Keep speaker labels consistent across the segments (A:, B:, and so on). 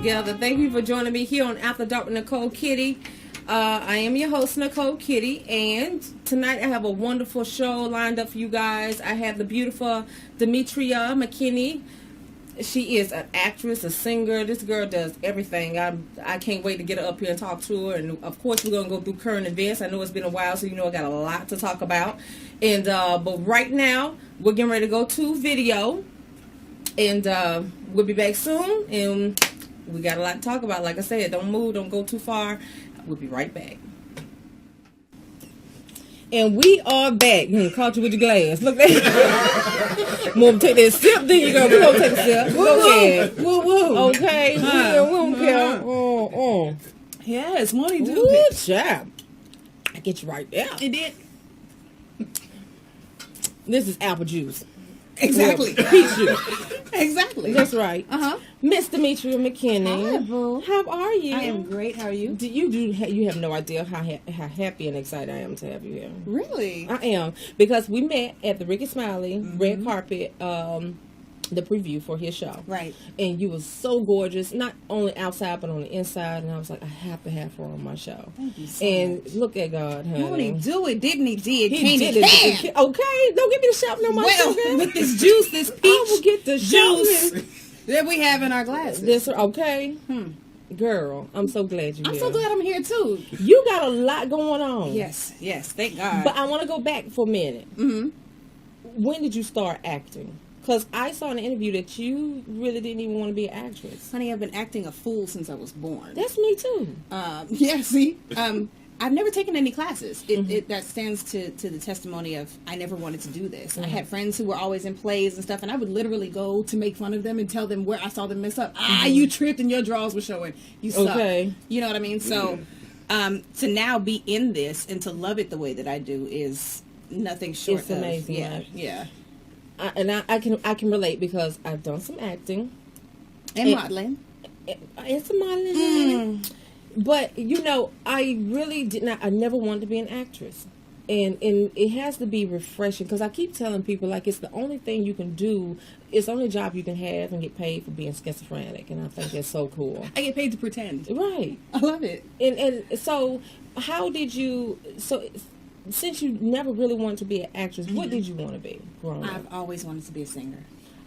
A: together. Thank you for joining me here on After Dark with Nicole Kitty. I am your host, Nicole Kitty, and tonight I have a wonderful show lined up for you guys. I have the beautiful Demetria McKinney. She is an actress, a singer. This girl does everything. I can't wait to get her up here and talk to her. And of course, we're gonna go through current events. I know it's been a while, so you know I got a lot to talk about. And but right now, we're getting ready to go to video, and we'll be back soon. And we got a lot to talk about. Like I said, don't move, don't go too far. We'll be right back. And we are back. Caught you with your glass. Look there. Move, take that sip. Then you go. We're going to take a sip. Go ahead. Woo, woo. Okay. We don't care.
B: Yes, what do you do?
A: Good job. I get you right there.
B: It did.
A: This is apple juice.
B: Exactly.
A: Peach juice.
B: Exactly.
A: That's right. Miss Demetria McKinney.
B: Hi, boo.
A: How are you?
B: I am great. How are you?
A: You have no idea how happy and excited I am to have you here.
B: Really?
A: I am, because we met at the Ricky Smiley red carpet, the preview for his show.
B: Right.
A: And you was so gorgeous, not only outside but on the inside. And I was like, I have to have her on my show.
B: Thank you so much.
A: Look at God, honey.
B: Won't he do it? Didn't he? Did
A: He did it. Okay, don't give me the shouting on my show, girl.
B: With this juice, this peach
A: I will get the
B: juice
A: shouting.
B: that we have in our glasses.
A: This okay. Girl, I'm so glad you're
B: I'm
A: here.
B: so glad I'm here too.
A: You got a lot going on.
B: Yes, thank God.
A: But I want to go back for a minute. When did you start acting? Because I saw in an interview that you really didn't even want to be an actress.
B: Honey, I've been acting a fool since I was born.
A: That's me too.
B: Yeah, see? I've never taken any classes. That stands to the testimony of I never wanted to do this. I had friends who were always in plays and stuff, and I would literally go to make fun of them and tell them where I saw them mess up. You tripped and your drawers were showing. You suck. Okay. You know what I mean? So to now be in this and to love it the way that I do is nothing short
A: of amazing.
B: Yeah,
A: right?
B: yeah.
A: I can relate because I've done some acting
B: and modeling.
A: It's some modeling. But, you know, I really did not, I never wanted to be an actress. And it has to be refreshing, because I keep telling people, like, it's the only thing you can do, it's the only job you can have and get paid for being schizophrenic. And I think that's so cool.
B: I get paid to pretend.
A: Right.
B: I love it.
A: And so, how did you, since you never really wanted to be an actress, what did you want to be growing up?
B: I've always wanted to be a singer.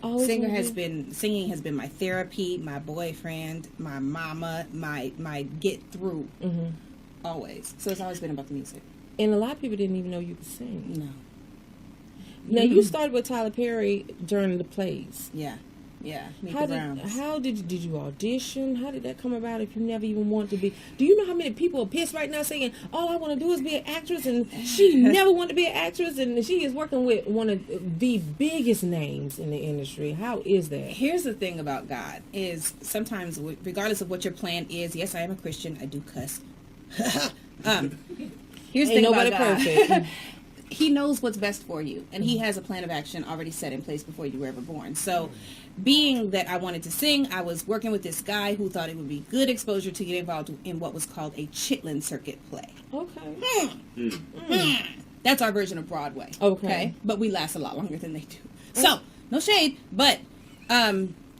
A: Singing
B: has been my therapy, my boyfriend, my mama, my get through. Always. So it's always been about the music.
A: And a lot of people didn't even know you could sing.
B: No.
A: Now you started with Tyler Perry during the plays.
B: Yeah. Yeah.
A: How did you audition? How did that come about if you never even wanted to be? Do you know how many people are pissed right now saying, all I want to do is be an actress, and she never wanted to be an actress, and she is working with one of the biggest names in the industry. How is that?
B: Here's the thing about God is sometimes, regardless of what your plan is, yes, I am a Christian. I do cuss. Here's the thing about God. Perfect. He knows what's best for you, and he has a plan of action already set in place before you were ever born. So being that I wanted to sing, I was working with this guy who thought it would be good exposure to get involved in what was called a Chitlin Circuit play.
A: Okay.
B: That's our version of Broadway.
A: Okay.
B: But we last a lot longer than they do. So, no shade, but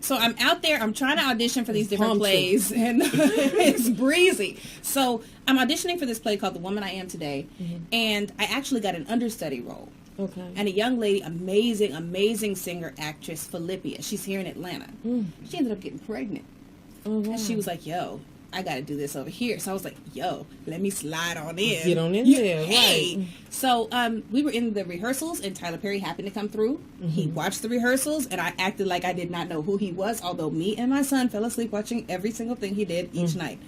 B: so I'm out there, I'm trying to audition for these different plays, and it's breezy. So I'm auditioning for this play called The Woman I Am Today, and I actually got an understudy role.
A: Okay.
B: And a young lady, amazing singer, actress, Philippia. She's here in Atlanta. She ended up getting pregnant.
A: Oh, wow.
B: And she was like, yo, I got to do this over here. So I was like, yo, let me slide on in.
A: Get on in there,
B: hey.
A: right.
B: So we were in the rehearsals, and Tyler Perry happened to come through. He watched the rehearsals, and I acted like I did not know who he was, although me and my son fell asleep watching every single thing he did each night.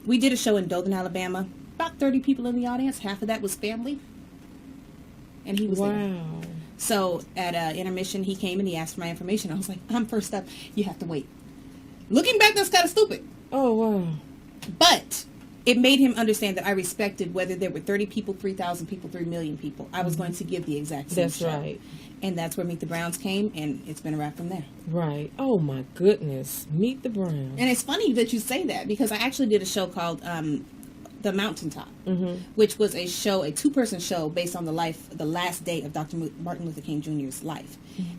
B: We did a show in Dothan, Alabama. About 30 people in the audience. Half of that was family. And he was there. So at intermission, he came and he asked for my information. I was like, I'm first up. You have to wait. Looking back, that's kind of stupid.
A: Oh, wow.
B: But it made him understand that I respected whether there were 30 people, 3,000 people, 3 million people. I was going to give the exact same show.
A: That's right.
B: And that's where Meet the Browns came, and it's been a wrap from there.
A: Right. Oh, my goodness. Meet the Browns.
B: And it's funny that you say that, because I actually did a show called The Mountaintop, which was a show, a 2-person show based on the last day of Dr. Martin Luther King Jr.'s life.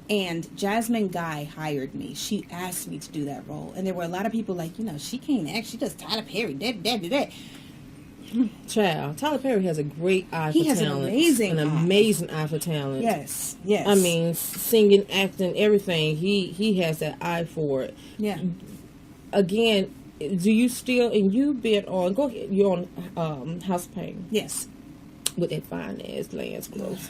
B: And Jasmine Guy hired me. She asked me to do that role. And there were a lot of people like, she can't act. She does Tyler Perry. That.
A: Child, Tyler Perry has a great eye for talent.
B: He has an
A: amazing eye for talent.
B: Yes.
A: I mean, singing, acting, everything. He has that eye for it.
B: Yeah.
A: Again, do you still, and you been on, go ahead, you're on House of Pain.
B: Yes.
A: With that fine ass Lance Gross.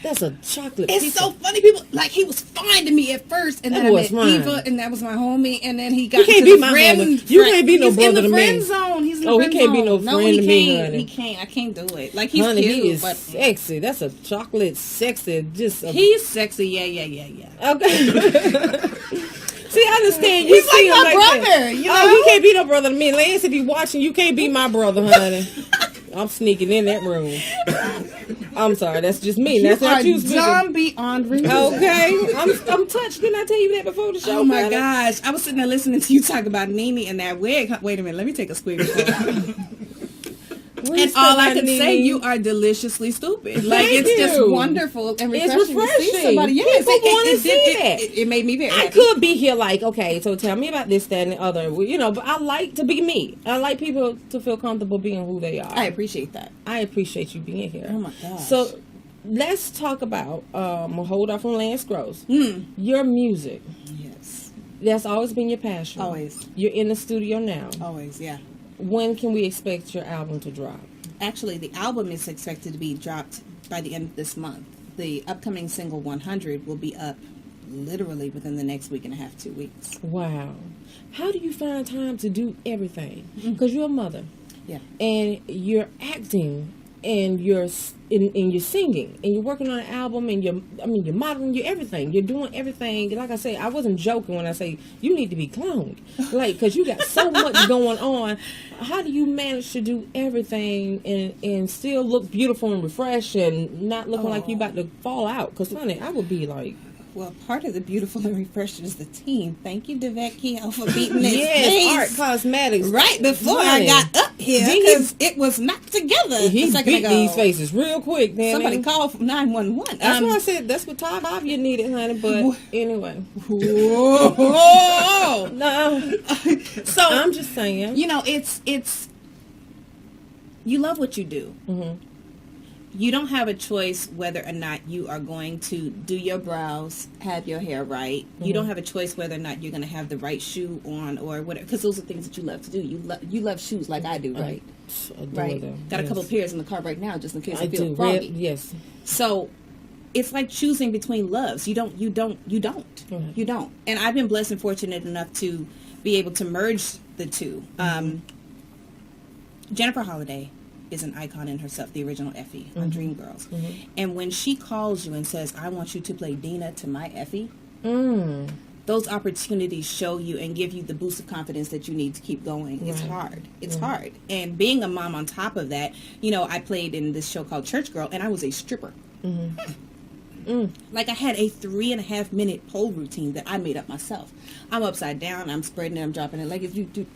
A: That's a chocolate
B: It's so funny. People, like, he was fine to me at first, and then I met Eva, and that was my homie, and then he got
A: he can't
B: to
A: be
B: the
A: my
B: friend.
A: homie. You can't be no
B: He's
A: brother
B: in the
A: to
B: friend
A: me.
B: zone. He's in the friend
A: he can't
B: zone.
A: be no friend to me, honey.
B: He can't. I can't do it. Like, he's
A: honey,
B: cute,
A: he is
B: but
A: sexy. That's a chocolate sexy.
B: He's sexy. Yeah.
A: Okay. See, I understand. You
B: He's like my brother.
A: That.
B: You know?
A: Oh, he can't be no brother to me. Lance, if you watching, you can't be my brother, honey. I'm sneaking in that room. I'm sorry, that's just me. That's not you speaking.
B: Dumb beyond reason.
A: Okay, I'm touched. Didn't I tell you that before the show?
B: Oh my gosh, I was sitting there listening to you talk about Nene and that wig. Wait a minute, let me take a squeeze. And all I can say, you are deliciously stupid. Like, it's just wonderful and refreshing to see somebody. Yes,
A: people want to see that.
B: It made me very happy.
A: I could be here like, okay, so tell me about this, that, and the other. But I like to be me. I like people to feel comfortable being who they are.
B: I appreciate that.
A: I appreciate you being here.
B: Oh my gosh.
A: So let's talk about, hold off on Lance Gross. Your music.
B: Yes.
A: That's always been your passion.
B: Always.
A: You're in the studio now.
B: Always, yeah.
A: When can we expect your album to drop?
B: Actually, the album is expected to be dropped by the end of this month. The upcoming single 100 will be up literally within the next week and a half, 2 weeks.
A: Wow. How do you find time to do everything? Because you're a mother.
B: Yeah.
A: And you're acting and you're singing and you're working on an album and you're modeling, you're everything. You're doing everything. Like I say, I wasn't joking when I say you need to be cloned. Like, because you got so much going on. How do you manage to do everything and still look beautiful and refreshed and not looking like you about to fall out? Because, honey, I would be like...
B: Well, part of the beautiful and refreshed is the team. Thank you, Demetria, for beating this
A: Yes, Art Cosmetics.
B: right before I got up here because it was knocked together.
A: He beat these faces real quick.
B: Somebody called from 911.
A: That's why I said that's what Todd Bobby needed, honey. But anyway,
B: whoa,
A: no. So I'm just saying,
B: it's you love what you do. Mm-hmm. You don't have a choice whether or not you are going to do your brows, have your hair right. Mm-hmm. You don't have a choice whether or not you're going to have the right shoe on or whatever, because those are things that you love to do. You love shoes like I do, right? Right. Got a couple of pairs in the car right now just in case I feel foggy.
A: Yes.
B: So it's like choosing between loves. You don't. And I've been blessed and fortunate enough to be able to merge the two. Jennifer Holliday is an icon in herself, the original Effie on Dreamgirls. Mm-hmm. And when she calls you and says, I want you to play Dina to my Effie, those opportunities show you and give you the boost of confidence that you need to keep going. Right. It's hard. It's hard. And being a mom on top of that, I played in this show called Church Girl, and I was a stripper. Like, I had a 3.5-minute pole routine that I made up myself. I'm upside down, I'm spreading it, I'm dropping it. Like, if you do,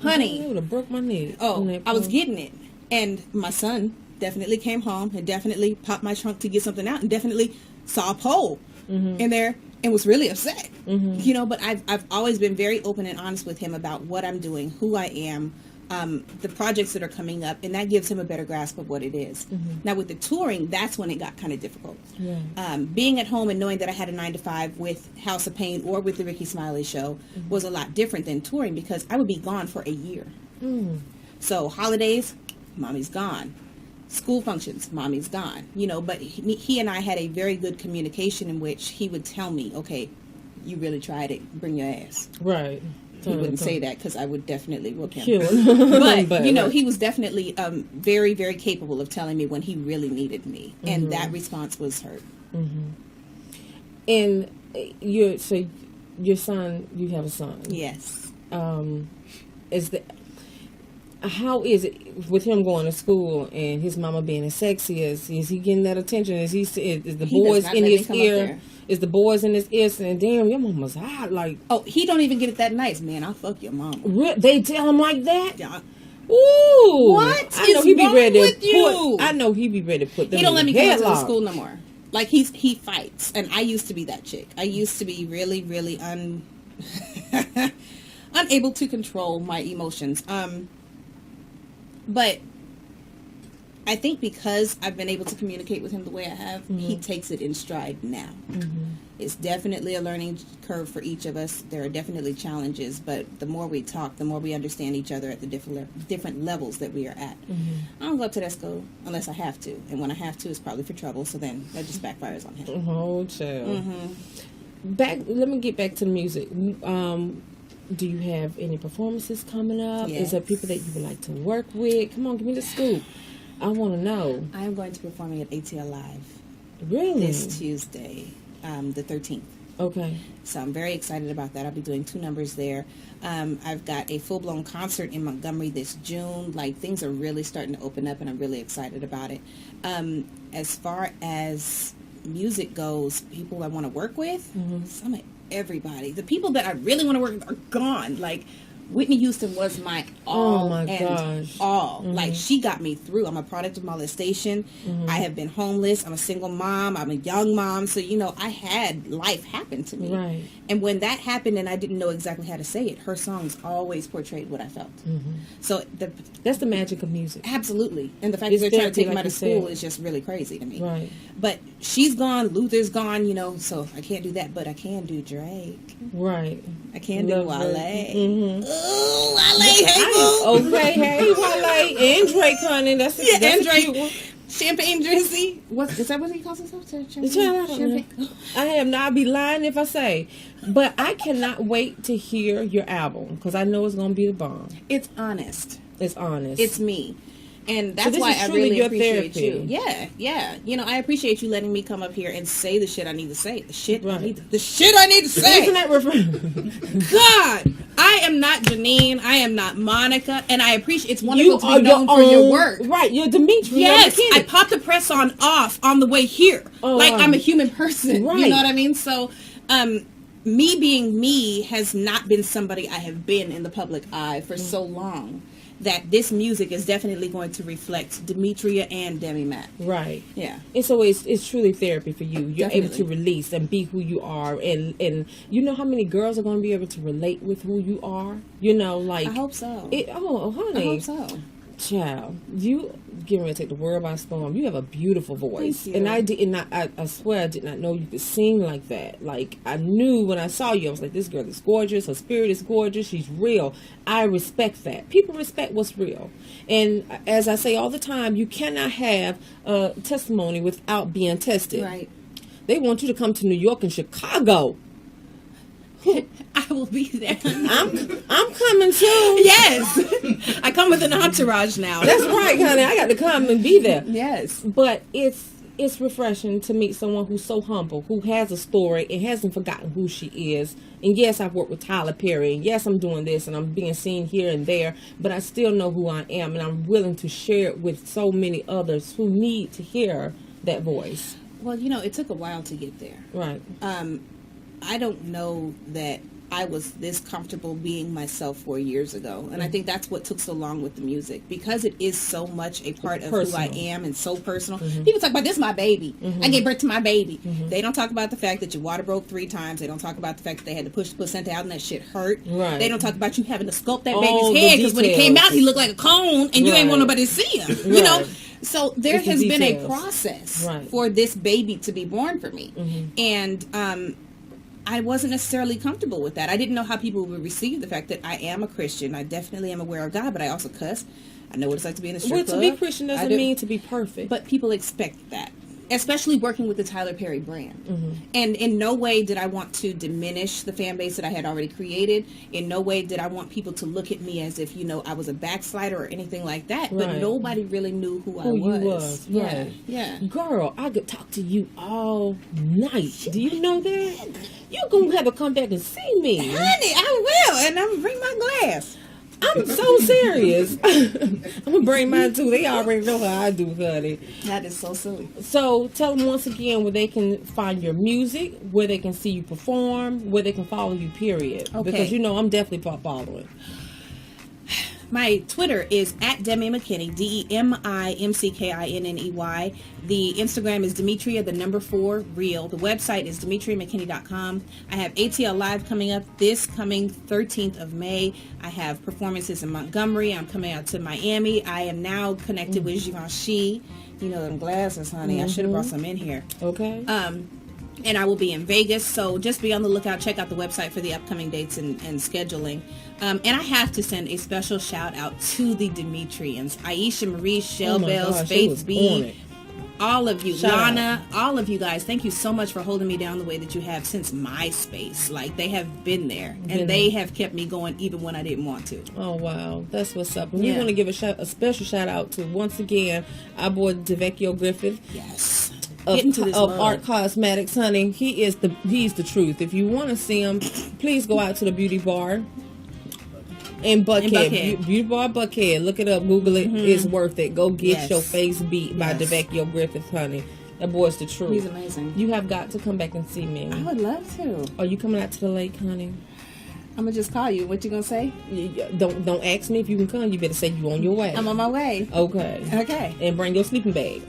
B: honey,
A: I would have broke my neck.
B: Oh, I was getting it. And my son definitely came home and definitely popped my trunk to get something out and definitely saw a pole in there and was really upset. But I've always been very open and honest with him about what I'm doing, who I am, the projects that are coming up, and that gives him a better grasp of what it is. Now, with the touring, that's when it got kind of difficult. Being at home and knowing that I had a 9-to-5 with House of Pain or with the Ricky Smiley Show was a lot different than touring, because I would be gone for a year. So holidays, mommy's gone. School functions, mommy's gone. But he and I had a very good communication in which he would tell me, okay, you really tried it, bring your ass.
A: Right.
B: He wouldn't say that because I would definitely whoop him.
A: Sure.
B: But he was definitely very, very capable of telling me when he really needed me. And that response was heard.
A: And your son, you have a son.
B: Yes.
A: How is it with him going to school and his mama being as sexy as, is he getting that attention? Is the boys in his ear? Is the boys in his ear saying, damn, your mama's hot? Like,
B: oh, he don't even get it that nice, man. I'll fuck your mama.
A: They tell him like that?
B: Yeah.
A: Ooh,
B: What
A: I know
B: is
A: he be
B: wrong
A: ready
B: with
A: to
B: you?
A: I know he be ready to put them.
B: He don't
A: in
B: let me
A: the
B: come into the
A: headlock.
B: school no more. Like he fights, and I used to be that chick. I used to be really, really unable to control my emotions. But I think because I've been able to communicate with him the way I have, he takes it in stride now. It's definitely a learning curve for each of us. There are definitely challenges, but the more we talk, the more we understand each other at the different levels that we are at. I don't go up to that school unless I have to, and when I have to, it's probably for trouble. So then that just backfires on him.
A: Oh, child. Let me get back to the music. Do you have any performances coming up?
B: Yes.
A: Is there people that you would like to work with? Come on, give me the scoop. I want to know.
B: I am going to be performing at ATL Live
A: Really?
B: this Tuesday, the 13th.
A: Okay.
B: So I'm very excited about that. I'll be doing 2 numbers there. I've got a full-blown concert in Montgomery this June. Like, things are really starting to open up, and I'm really excited about it. As far as music goes, people I want to work with, some of everybody. The people that I really want to work with are gone. Like, Whitney Houston was my all all. Like, she got me through. I'm a product of molestation. I have been homeless. I'm a single mom. I'm a young mom. So, you know, I had life happen to me.
A: Right.
B: And when that happened and I didn't know exactly how to say it, her songs always portrayed what I felt. So
A: that's the magic of music.
B: Absolutely. And the fact that they're trying to take him out of school is just really crazy to me.
A: Right.
B: But she's gone. Luther's gone, you know, so I can't do that. But I can do Drake.
A: Right.
B: I can do Wale. Ooh, Wale,
A: Okay, hey, Wale and Drake, honey. That's
B: and
A: Drake.
B: Drake. Champagne Drizzy. What is that? What he calls himself?
A: Champagne. I am not. I'd be lying if I say, but I cannot wait to hear your album because I know it's gonna be the bomb.
B: It's honest.
A: It's honest.
B: It's me. And that's
A: so
B: why I really
A: your
B: appreciate
A: therapy.
B: you. Yeah. You know, I appreciate you letting me come up here and say the shit I need to say. The shit I need to say.
A: Isn't that
B: God, I am not Janine. I am not Monica. And I appreciate it's wonderful to be known for your work.
A: Right, you're Demetria.
B: Yes, I popped the press on off on the way here. Like, I'm a human person.
A: Right.
B: You know what I mean? So, me being me has not been somebody I have been in the public eye for so long. That this music is definitely going to reflect Demetria and Demi Mac.
A: Right.
B: Yeah.
A: And so it's truly therapy for you. You're
B: Definitely.
A: able to release and be who you are. And you know how many girls are going to be able to relate with who you are? You know, like...
B: I hope so.
A: Honey.
B: I hope so.
A: Child, you getting ready to take the world by storm. You have a beautiful voice.
B: Thank you.
A: And I swear I did not know you could sing like that. Like, I knew when I saw you, I was like, this girl is gorgeous. Her spirit is gorgeous. She's real. I respect that. People respect what's real. And as I say all the time, you cannot have a testimony without being tested.
B: Right.
A: They want you to come to New York and Chicago.
B: I will be there.
A: I'm coming too.
B: Yes. I come with an entourage now.
A: That's right, honey. I got to come and be there.
B: Yes.
A: But it's refreshing to meet someone who's so humble, who has a story and hasn't forgotten who she is. And yes, I've worked with Tyler Perry. And yes, I'm doing this and I'm being seen here and there. But I still know who I am. And I'm willing to share it with so many others who need to hear that voice.
B: Well, you know, it took a while to get there.
A: Right.
B: I don't know that I was this comfortable being myself 4 years ago. And I think that's what took so long with the music. Because it is so much a part of who I am and so personal. People talk about, this is my baby. I gave birth to my baby. They don't talk about the fact that your water broke 3 times. They don't talk about the fact that they had to push the placenta out and that shit hurt.
A: Right.
B: They don't talk about you having to sculpt that
A: All
B: baby's
A: the
B: head. Because when it came out, he looked like a cone and you ain't want nobody to see him. You know? So there has been a process for this baby to be born for me. And I wasn't necessarily comfortable with that. I didn't know how people would receive the fact that I am a Christian. I definitely am aware of God, but I also cuss. I know what it's like to be in a strip club.
A: To be Christian doesn't mean to be perfect.
B: But people expect that. Especially working with the Tyler Perry brand. And in no way did I want to diminish the fan base that I had already created. In no way did I want people to look at me as if, you know, I was a backslider or anything like that. Right. But nobody really knew who I was.
A: You was.
B: Yeah.
A: Right.
B: Yeah.
A: Girl, I could talk to you all night. Do you know that? You're going to have to come back and see me.
B: Honey, I will. And I'm going to bring my glass.
A: I'm so serious. I'm going to bring mine too. They already know how I do, honey.
B: That is so silly.
A: So tell them once again where they can find your music, where they can see you perform, where they can follow you, period.
B: Okay.
A: Because, you know, I'm definitely following.
B: My Twitter is at Demi McKinney, DEMIMCKINNEY. The Instagram is Demetria, the number 4, real. The website is DemetriaMcKinney.com. I have ATL Live coming up this coming 13th of May. I have performances in Montgomery. I'm coming out to Miami. I am now connected with Givenchy. You know them glasses, honey. I should have brought some in here.
A: Okay.
B: And I will be in Vegas, so just be on the lookout. Check out the website for the upcoming dates and scheduling. And I have to send a special shout out to the Demetrians. Aisha Marie, Shell Bells, Faith B, all of you, Lana, all of you guys. Thank you so much for holding me down the way that you have since MySpace. Like, they have been there, and they have kept me going even when I didn't want to.
A: Oh, wow. That's what's up. And we want to give a special shout out to, once again, our boy Devecchio Griffith.
B: Yes.
A: Of Art Cosmetics, honey. He's the truth. If you want to see him, please go out to the beauty bar in Buckhead. Beauty bar Buckhead. Look it up, Google it. It's worth it. Go get your face beat by Devecchio Griffith, honey. That boy's the truth.
B: He's amazing.
A: You have got to come back and see me.
B: I would love to.
A: Are you coming out to the lake, honey?
B: I'm gonna just call you. What you gonna say?
A: Don't ask me if you can come. You better say you on your way.
B: I'm on my way.
A: Okay. And bring your sleeping bag.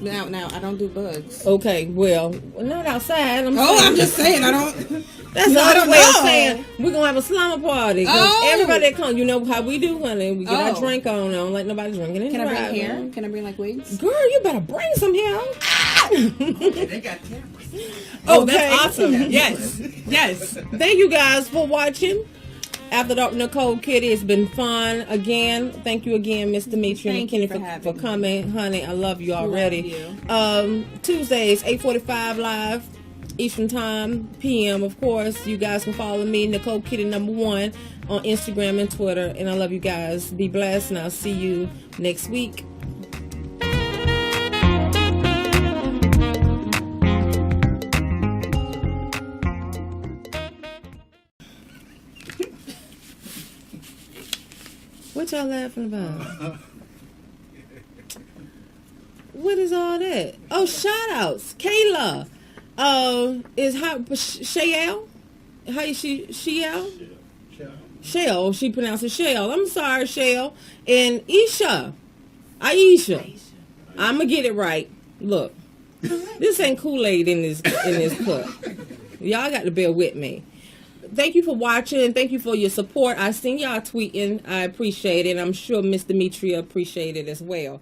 B: Now I don't do bugs.
A: Okay, well, not outside.
B: I'm just saying I don't.
A: That's another way of saying we're gonna have a slumber party. Everybody that comes, you know how we do, honey. We get our drink on. I don't like nobody drinking in.
B: Can I bring hair? Can I bring like wigs?
A: Girl, you better bring some hair.
C: They got cameras.
A: Oh,
B: okay. That's awesome. Yes.
A: Thank you guys for watching. After Dark Nicole Kitty, it's been fun again. Thank you again, Miss Demetria McKinney, for coming, honey. I love you already.
B: Love you.
A: Tuesdays 8:45 live Eastern Time PM. Of course, you guys can follow me, Nicole Kitty #1, on Instagram and Twitter. And I love you guys. Be blessed, and I'll see you next week. What y'all laughing about? What is all that? Oh, shout outs. Kayla. Is Shayelle? How is Shayelle? Shell. She pronounces Shell. I'm sorry, Shell. And Aisha. I'm going to get it right. Look. This ain't Kool-Aid in this cup. Y'all got to bear with me. Thank you for watching. Thank you for your support. I seen y'all tweeting. I appreciate it. I'm sure Miss Demetria appreciated it as well.